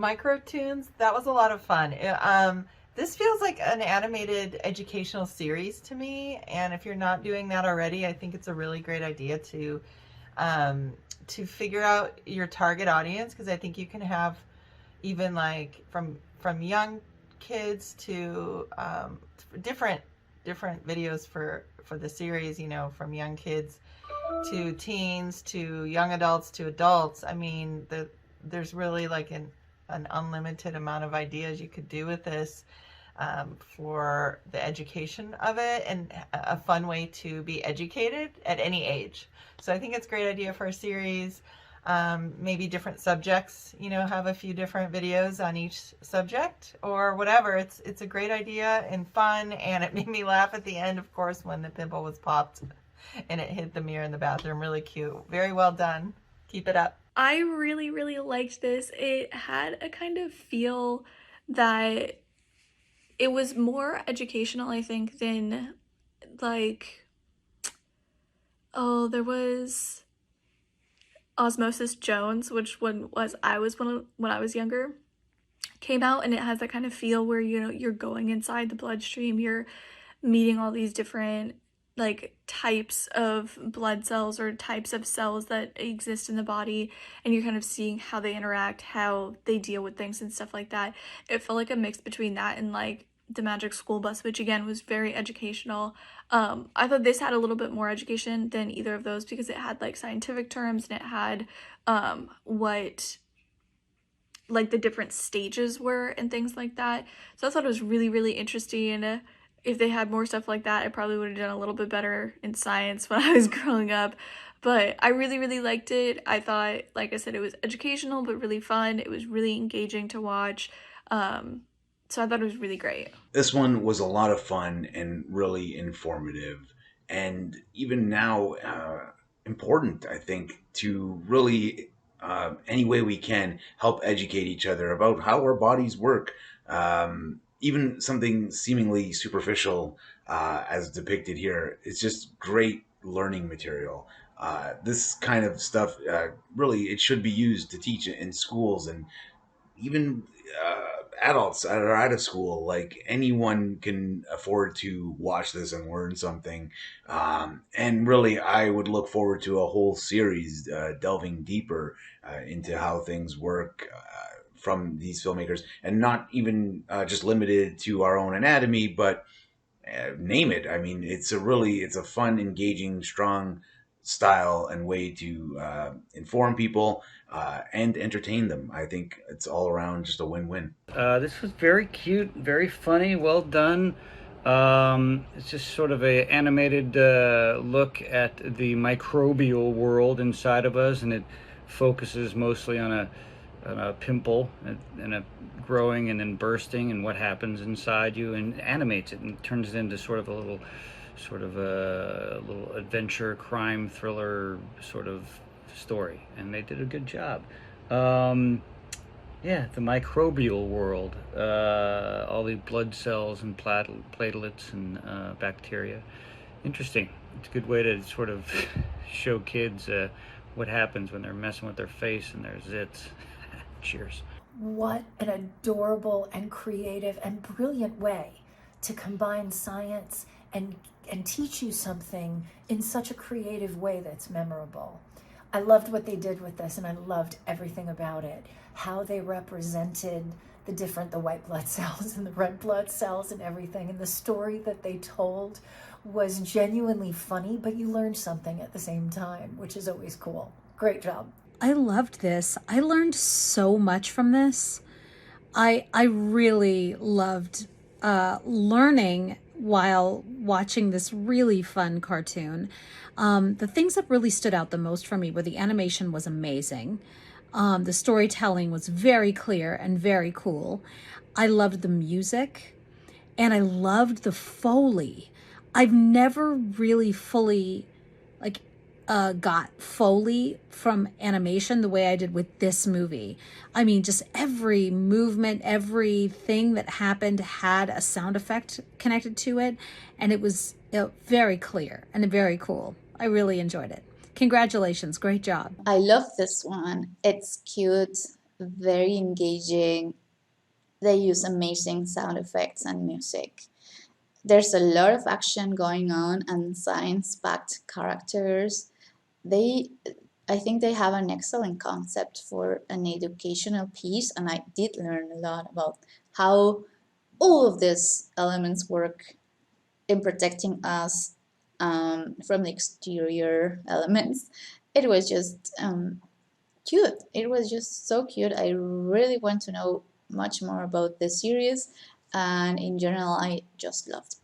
Microtoons, that was a lot of fun. This feels like an animated educational series to me, and if you're not doing that already, I think it's a really great idea to figure out your target audience, because I think you can have even like from young kids to different videos for the series, you know, from young kids to teens to young adults to adults. I mean, there's really like an unlimited amount of ideas you could do with this, for the education of it, and a fun way to be educated at any age. So I think it's a great idea for a series. Maybe different subjects, you know, have a few different videos on each subject or whatever. It's a great idea and fun, and it made me laugh at the end, of course, when the pimple was popped and it hit the mirror in the bathroom. Really cute. Very well done. Keep it up. I really, really liked this. It had a kind of feel that it was more educational, I think, than like, oh, there was Osmosis Jones, which when I was younger, came out, and it has that kind of feel where, you know, you're going inside the bloodstream, you're meeting all these different like types of blood cells or types of cells that exist in the body, and you're kind of seeing how they interact, how they deal with things and stuff like that. It felt like a mix between that and like the Magic School Bus, which again was very educational. I thought this had a little bit more education than either of those, because it had like scientific terms, and it had what like the different stages were and things like that. So I thought it was really, really interesting. And if they had more stuff like that, I probably would have done a little bit better in science when I was growing up. But I really, really liked it. I thought, like I said, it was educational but really fun. It was really engaging to watch. So I thought it was really great. This one was a lot of fun and really informative, and even now, important, I think, to really, any way we can, help educate each other about how our bodies work. Even something seemingly superficial, as depicted here, it's just great learning material. This kind of stuff, really, it should be used to teach in schools, and even adults that are out of school. Like, anyone can afford to watch this and learn something. And really, I would look forward to a whole series, delving deeper into how things work, from these filmmakers, and not even just limited to our own anatomy, but name it. I mean, it's a fun, engaging, strong style and way to inform people, and entertain them. I think it's all around just a win-win. This was very cute, very funny, well done. It's just sort of a animated look at the microbial world inside of us, and it focuses mostly on a pimple and a growing and then bursting, and what happens inside you, and animates it and turns it into sort of a little adventure crime thriller sort of story, and they did a good job. Yeah, the microbial world, all the blood cells and platelets and bacteria. Interesting. It's a good way to sort of show kids what happens when they're messing with their face and their zits. Cheers. What an adorable and creative and brilliant way to combine science and teach you something in such a creative way that's memorable. I loved what they did with this, and I loved everything about it. How they represented the white blood cells and the red blood cells and everything. And the story that they told was genuinely funny, but you learned something at the same time, which is always cool. Great job. I loved this. I learned so much from this. I really loved learning while watching this really fun cartoon. The things that really stood out the most for me were the animation was amazing. The storytelling was very clear and very cool. I loved the music, and I loved the Foley. I've never really fully got Foley from animation the way I did with this movie. I mean, just every movement, everything that happened had a sound effect connected to it, and it was very clear and very cool. I really enjoyed it. Congratulations, great job. I love this one. It's cute, very engaging. They use amazing sound effects and music. There's a lot of action going on and science-packed characters. I think they have an excellent concept for an educational piece, and I did learn a lot about how all of these elements work in protecting us from the exterior elements. It was just cute. It was just so cute. I really want to know much more about the series, and in general, I just loved